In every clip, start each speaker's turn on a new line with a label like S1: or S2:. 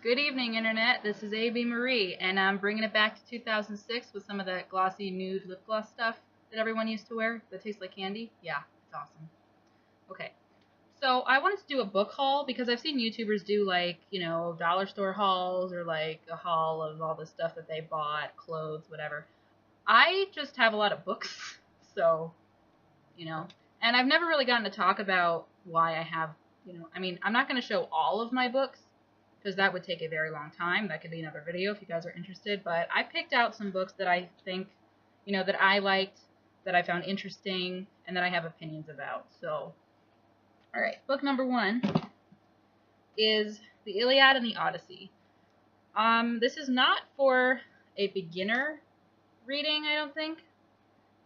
S1: Good evening, Internet. This is AB Marie, and I'm bringing it back to 2006 with some of that glossy nude lip gloss stuff that everyone used to wear that tastes like candy. Yeah, it's awesome. Okay, so I wanted to do a book haul because I've seen YouTubers do dollar store hauls or like a haul of all the stuff that they bought, clothes, whatever. I just have a lot of books, so, you know, and I've never really gotten to talk about why I have, I'm not going to show all of my books because that would take a very long time. That could be another video if you guys are interested. But I picked out some books that I think, that I liked, that I found interesting, and that I have opinions about. So, all right, book number 1 is The Iliad and the Odyssey. This is not for a beginner reading, I don't think.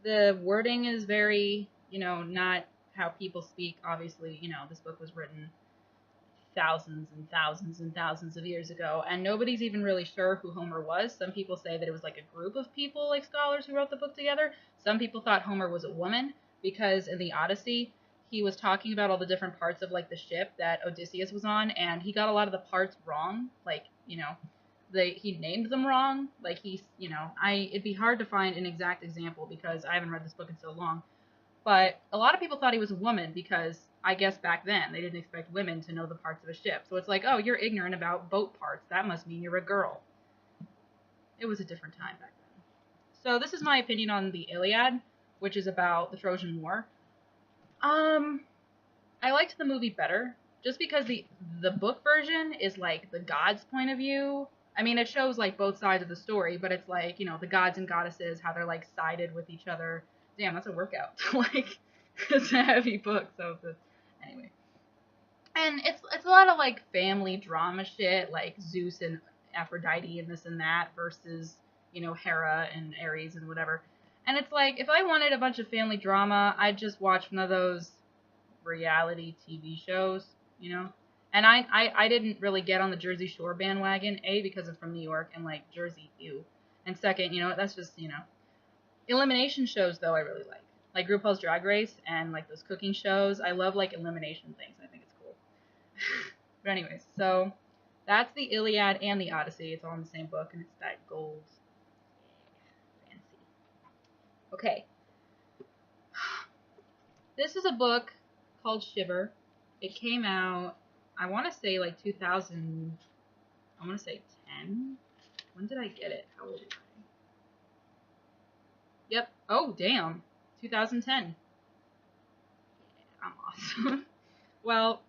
S1: The wording is very, not how people speak. Obviously, this book was written thousands and thousands and thousands of years ago, and nobody's even really sure who Homer was. Some people say that it was like a group of people, like scholars, who wrote the book together. Some people thought Homer was a woman, because in the Odyssey, he was talking about all the different parts of like the ship that Odysseus was on, and he got a lot of the parts wrong. Like, he named them wrong. Like, it'd be hard to find an exact example because I haven't read this book in so long. But a lot of people thought he was a woman because I guess back then they didn't expect women to know the parts of a ship. So it's like, oh, you're ignorant about boat parts. That must mean you're a girl. It was a different time back then. So this is my opinion on the Iliad, which is about the Trojan War. I liked the movie better just because the book version is like the gods' point of view. I mean, it shows like both sides of the story, but it's like, the gods and goddesses, how they're like sided with each other. Damn, that's a workout. Like, it's a heavy book, so anyway. And it's a lot of like family drama shit, like Zeus and Aphrodite and this and that versus, Hera and Ares and whatever. And it's like, if I wanted a bunch of family drama, I'd just watch one of those reality TV shows, And I didn't really get on the Jersey Shore bandwagon, A, because I'm from New York, and like Jersey, ew. And second, that's just, elimination shows, though, I really like. Like RuPaul's Drag Race and like those cooking shows. I love like elimination things. I think it's cool. But anyways, so that's the Iliad and the Odyssey. It's all in the same book, and it's that gold. Fancy. Okay. This is a book called Shiver. It came out, I want to say like 2000, I want to say 10. When did I get it? How old am I? Yep. Oh, damn. 2010. Yeah, I'm awesome. Well,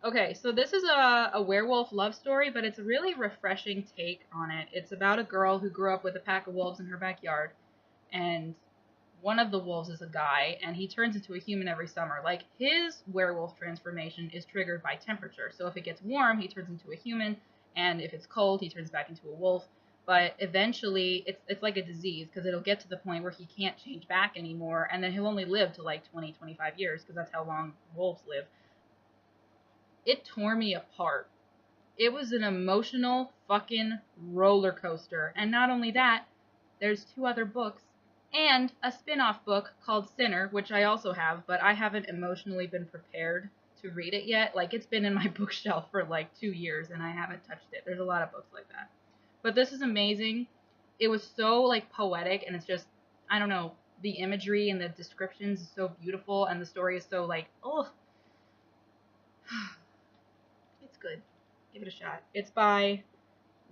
S1: okay, so this is a werewolf love story, but it's a really refreshing take on it. It's about a girl who grew up with a pack of wolves in her backyard, and one of the wolves is a guy, and he turns into a human every summer. Like, his werewolf transformation is triggered by temperature. So if it gets warm, he turns into a human, and if it's cold, he turns back into a wolf. But eventually, it's like a disease, because it'll get to the point where he can't change back anymore, and then he'll only live to like 20, 25 years, because that's how long wolves live. It tore me apart. It was an emotional fucking roller coaster. And not only that, there's 2 other books and a spin-off book called Sinner, which I also have, but I haven't emotionally been prepared to read it yet. Like, it's been in my bookshelf for like 2 years and I haven't touched it. There's a lot of books like that. But this is amazing. It was so like poetic, and it's just, I don't know, the imagery and the descriptions is so beautiful, and the story is so like, oh, it's good. Give it a shot. It's by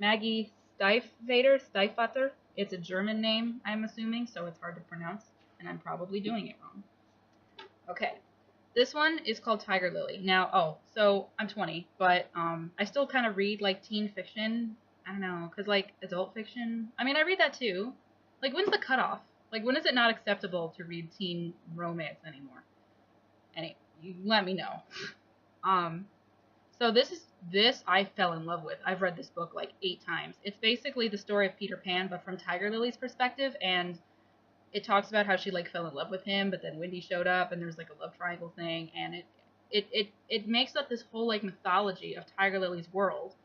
S1: Maggie Stiefvater. It's a German name, I'm assuming, so it's hard to pronounce, and I'm probably doing it wrong. Okay. This one is called Tiger Lily. Now, so I'm 20, but I still kind of read like teen fiction. I don't know, because like adult fiction, I mean, I read that too. Like, when's the cutoff? Like, when is it not acceptable to read teen romance anymore? You let me know. So this I fell in love with. I've read this book like 8 times. It's basically the story of Peter Pan, but from Tiger Lily's perspective, and it talks about how she like fell in love with him, but then Wendy showed up, and there's like a love triangle thing, and it makes up this whole like mythology of Tiger Lily's world.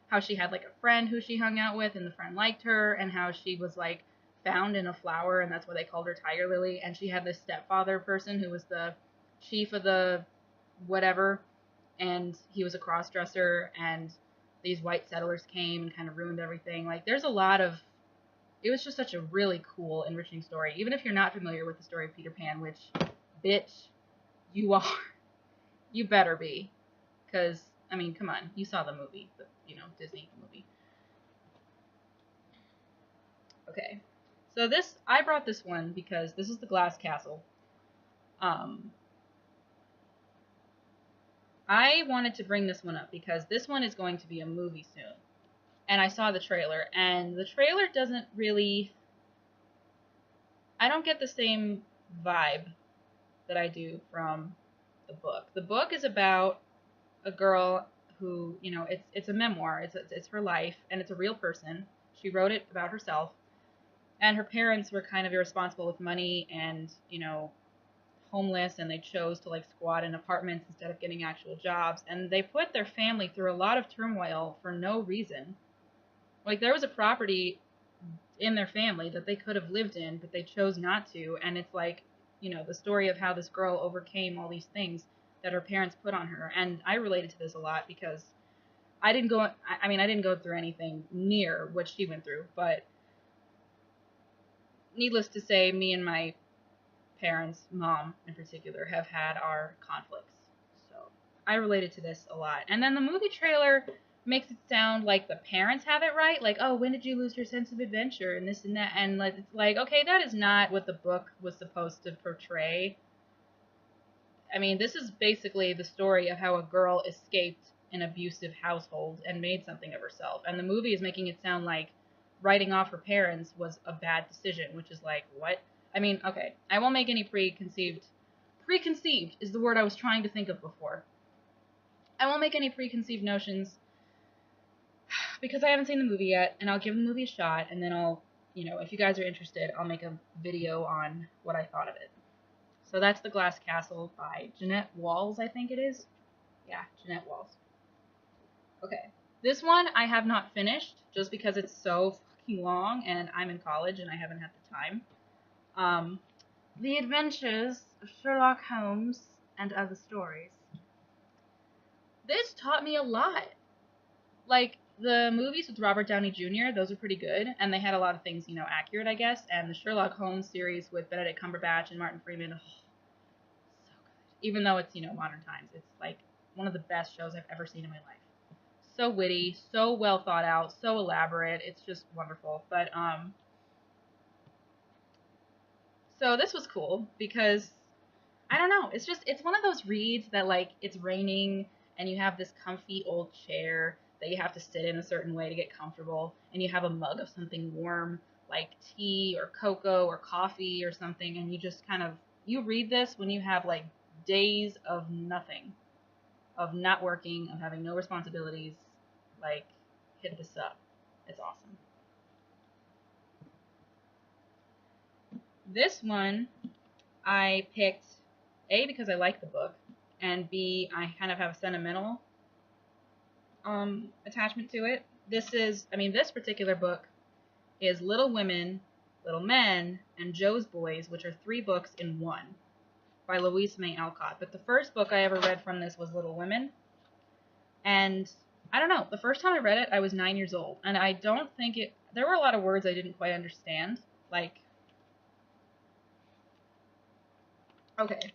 S1: How she had like a friend who she hung out with, and the friend liked her, and how she was like found in a flower, and that's why they called her Tiger Lily. And she had this stepfather person who was the chief of the whatever, and he was a cross-dresser, and these white settlers came and kind of ruined everything. Like, there's a lot of, it was just such a really cool, enriching story. Even if you're not familiar with the story of Peter Pan, which, bitch, you are. You better be. Because, I mean, come on. You saw the movie. The, Disney movie. Okay. So I brought this one because this is the Glass Castle. I wanted to bring this one up because this one is going to be a movie soon. And I saw the trailer, and the trailer doesn't really... I don't get the same vibe that I do from the book. The book is about a girl who, it's a memoir. It's her life, and it's a real person. She wrote it about herself. And her parents were kind of irresponsible with money and, homeless, and they chose to, like, squat in apartments instead of getting actual jobs. And they put their family through a lot of turmoil for no reason. Like, there was a property in their family that they could have lived in, but they chose not to. And it's like, the story of how this girl overcame all these things that her parents put on her. And I related to this a lot because I didn't go through anything near what she went through, but needless to say, me and my parents, mom in particular, have had our conflicts. So I related to this a lot. And then the movie trailer makes it sound like the parents have it right. Like, oh, when did you lose your sense of adventure and this and that? And it's like, okay, that is not what the book was supposed to portray. I mean, this is basically the story of how a girl escaped an abusive household and made something of herself. And the movie is making it sound like writing off her parents was a bad decision, which is like, what? I mean, okay, I won't make any preconceived is the word I was trying to think of before. I won't make any preconceived notions because I haven't seen the movie yet, and I'll give the movie a shot, and then I'll, if you guys are interested, I'll make a video on what I thought of it. So that's The Glass Castle by Jeanette Walls, I think it is. Yeah, Jeanette Walls. Okay. This one I have not finished, just because it's so fucking long, and I'm in college, and I haven't had the time. The Adventures of Sherlock Holmes and Other Stories. This taught me a lot. Like, the movies with Robert Downey Jr., those are pretty good, and they had a lot of things, accurate, I guess, and the Sherlock Holmes series with Benedict Cumberbatch and Martin Freeman, so good. Even though it's, modern times, it's, like, one of the best shows I've ever seen in my life. So witty, so well thought out, so elaborate, it's just wonderful. But, so this was cool, because, I don't know, it's one of those reads that, like, it's raining, and you have this comfy old chair that you have to sit in a certain way to get comfortable, and you have a mug of something warm, like tea or cocoa or coffee or something, and you just kind of, you read this when you have, like, days of nothing, of not working, of having no responsibilities, like, hit this up. It's awesome. This one I picked, A, because I like the book, and B, I kind of have a sentimental attachment to it. This particular book is Little Women, Little Men, and Joe's Boys, which are 3 books in one, by Louise May Alcott. But the first book I ever read from this was Little Women, and I don't know, the first time I read it, I was 9 years old, and I don't think there were a lot of words I didn't quite understand, like, okay.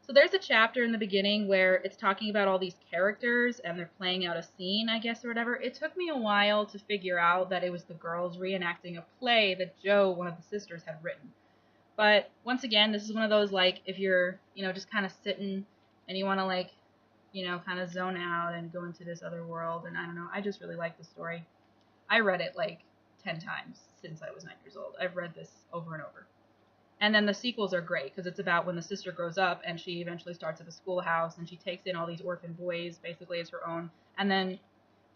S1: So there's a chapter in the beginning where it's talking about all these characters and they're playing out a scene, I guess, or whatever. It took me a while to figure out that it was the girls reenacting a play that Joe, one of the sisters, had written. But once again, this is one of those, like, if you're, just kind of sitting and you want to, like, kind of zone out and go into this other world. And I don't know, I just really like the story. I read it, like, 10 times since I was 9 years old. I've read this over and over. And then the sequels are great, because it's about when the sister grows up and she eventually starts at the schoolhouse and she takes in all these orphan boys basically as her own. And then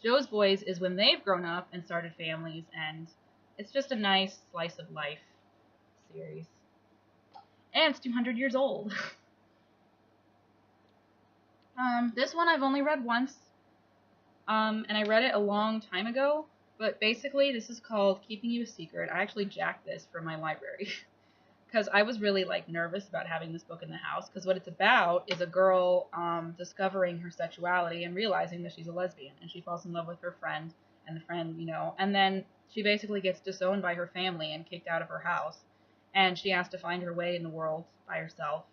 S1: Joe's Boys is when they've grown up and started families, and it's just a nice slice of life series. And it's 200 years old. This one I've only read once, and I read it a long time ago, but basically this is called Keeping You a Secret. I actually jacked this from my library. because I was really like nervous about having this book in the house, because what it's about is a girl discovering her sexuality and realizing that she's a lesbian, and she falls in love with her friend, and the friend, you know, and then she basically gets disowned by her family and kicked out of her house, and she has to find her way in the world by herself.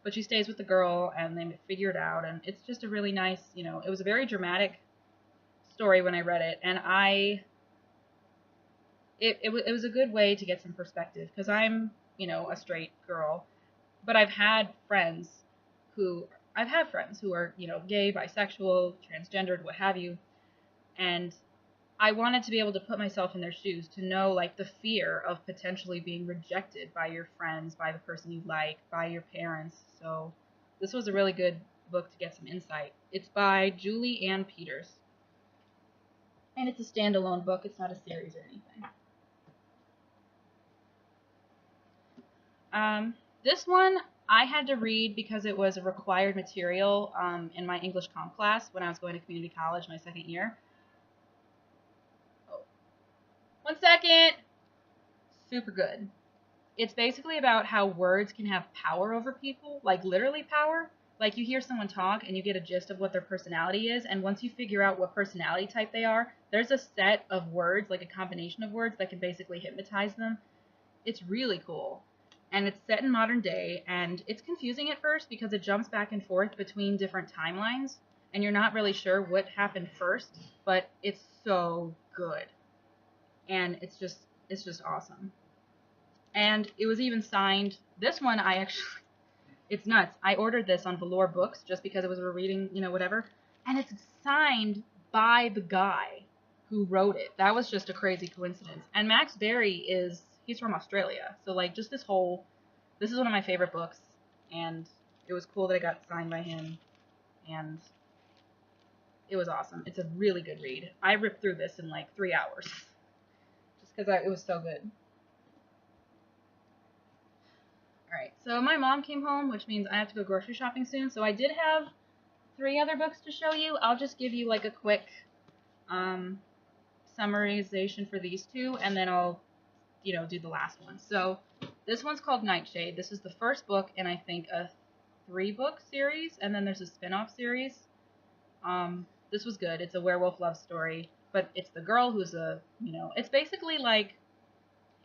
S1: But she stays with the girl, and they figure it out, and it's just a really nice, you know, it was a very dramatic story when I read it, and it was a good way to get some perspective, because I'm, you know, a straight girl, but I've had friends who are, you know, gay, bisexual, transgendered, what have you, and I wanted to be able to put myself in their shoes, to know, like, the fear of potentially being rejected by your friends, by the person you like, by your parents. So this was a really good book to get some insight. It's by Julie Ann Peters, and it's a standalone book. It's not a series or anything. This one I had to read because it was a required material in my English comp class when I was going to community college my second year. Oh. 1 second! Super good. It's basically about how words can have power over people, like literally power. Like you hear someone talk and you get a gist of what their personality is, and once you figure out what personality type they are, there's a set of words, like a combination of words that can basically hypnotize them. It's really cool. And it's set in modern day, and it's confusing at first because it jumps back and forth between different timelines, and you're not really sure what happened first, but it's so good. And it's just awesome. And it was even signed. This one it's nuts. I ordered this on Velour Books just because it was a reading, you know, whatever, and it's signed by the guy who wrote it. That was just a crazy coincidence. And Max Berry he's from Australia, so like just this is one of my favorite books, and it was cool that it got signed by him, and it was awesome. It's a really good read. I ripped through this in like 3 hours, just because it was so good. Alright, so my mom came home, which means I have to go grocery shopping soon, so I did have 3 other books to show you. I'll just give you like a quick summarization for these two, and then I'll, you know, do the last one. So this one's called Nightshade. This is the first book in, I think, a 3-book series, and then there's a spin-off series. This was good. It's a werewolf love story, but it's the girl who's it's basically like,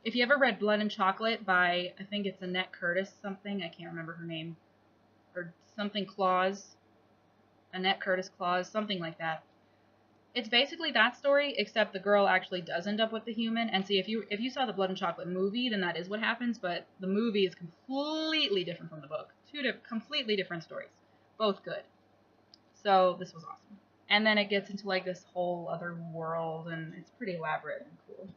S1: if you ever read Blood and Chocolate by, I think it's Annette Curtis something, I can't remember her name, or something Claus, Annette Curtis Claus, something like that. It's basically that story, except the girl actually does end up with the human. And see, if you saw the Blood and Chocolate movie, then that is what happens, but the movie is completely different from the book. Completely different stories. Both good. So this was awesome. And then it gets into like this whole other world, and it's pretty elaborate and cool.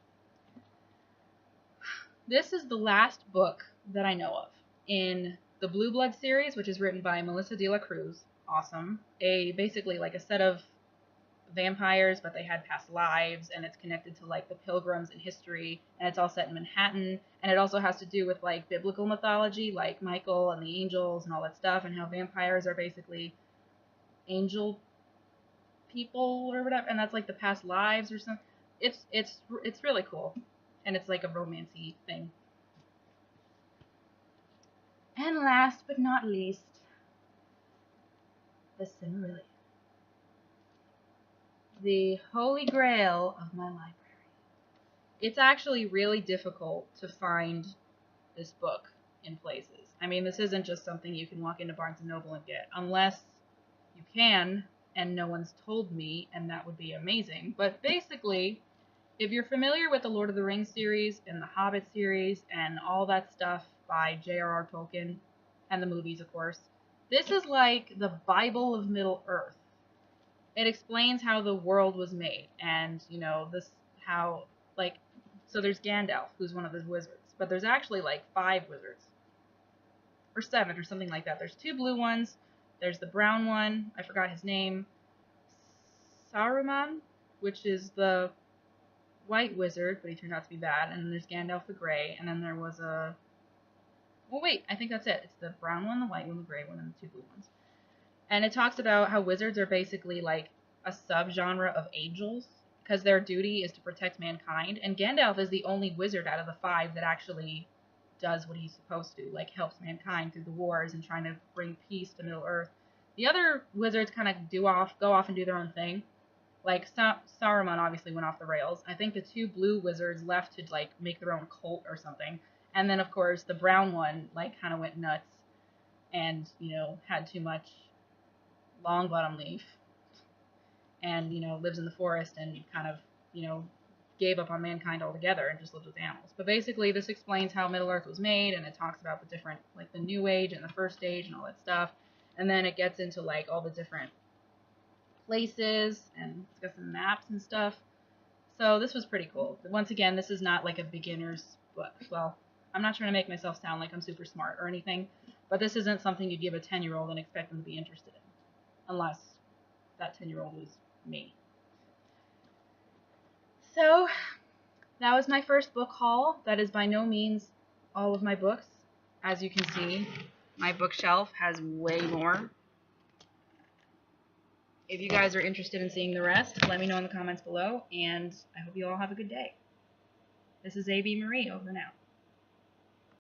S1: This is the last book that I know of in the Blue Blood series, which is written by Melissa de la Cruz. Awesome. Basically like a set of vampires, but they had past lives, and it's connected to like the pilgrims in history, and it's all set in Manhattan, and it also has to do with like biblical mythology, like Michael and the angels and all that stuff, and how vampires are basically angel people or whatever, and that's like the past lives or something. It's really cool, and it's like a romancy thing. And last but not least, the Silmarillion. The holy grail of my library. It's actually really difficult to find this book in places. I mean, this isn't just something you can walk into Barnes & Noble and get, unless you can, and no one's told me, and that would be amazing. But basically, if you're familiar with the Lord of the Rings series, and the Hobbit series, and all that stuff by J.R.R. Tolkien, and the movies, of course, this is like the Bible of Middle-earth. It explains how the world was made, and, so there's Gandalf, who's one of the wizards, but there's actually, 5 wizards, or 7, or something like that. There's 2 blue ones, there's the brown one, I forgot his name, Saruman, which is the white wizard, but he turned out to be bad, and then there's Gandalf the Grey, and then there was I think that's it. It's the brown one, the white one, the gray one, and the 2 blue ones. And it talks about how wizards are basically like a subgenre of angels, because their duty is to protect mankind. And Gandalf is the only wizard out of the 5 that actually does what he's supposed to, like helps mankind through the wars and trying to bring peace to Middle Earth. The other wizards kind of go off and do their own thing. Like Saruman obviously went off the rails. I think the two blue wizards left to like make their own cult or something. And then of course the brown one like kind of went nuts and, you know, had too much long bottom leaf and, you know, lives in the forest and kind of, you know, gave up on mankind altogether and just lived with animals. But basically this explains how Middle Earth was made, and it talks about the different, like the New Age and the First Age and all that stuff. And then it gets into like all the different places, and it's got some maps and stuff. So this was pretty cool. Once again, this is not like a beginner's book. Well, I'm not trying to make myself sound like I'm super smart or anything, but this isn't something you'd give a 10-year-old and expect them to be interested in, unless that 10-year-old was me. So that was my first book haul. That is by no means all of my books. As you can see, my bookshelf has way more. If you guys are interested in seeing the rest, let me know in the comments below, and I hope you all have a good day. This is A.B. Marie, over and out.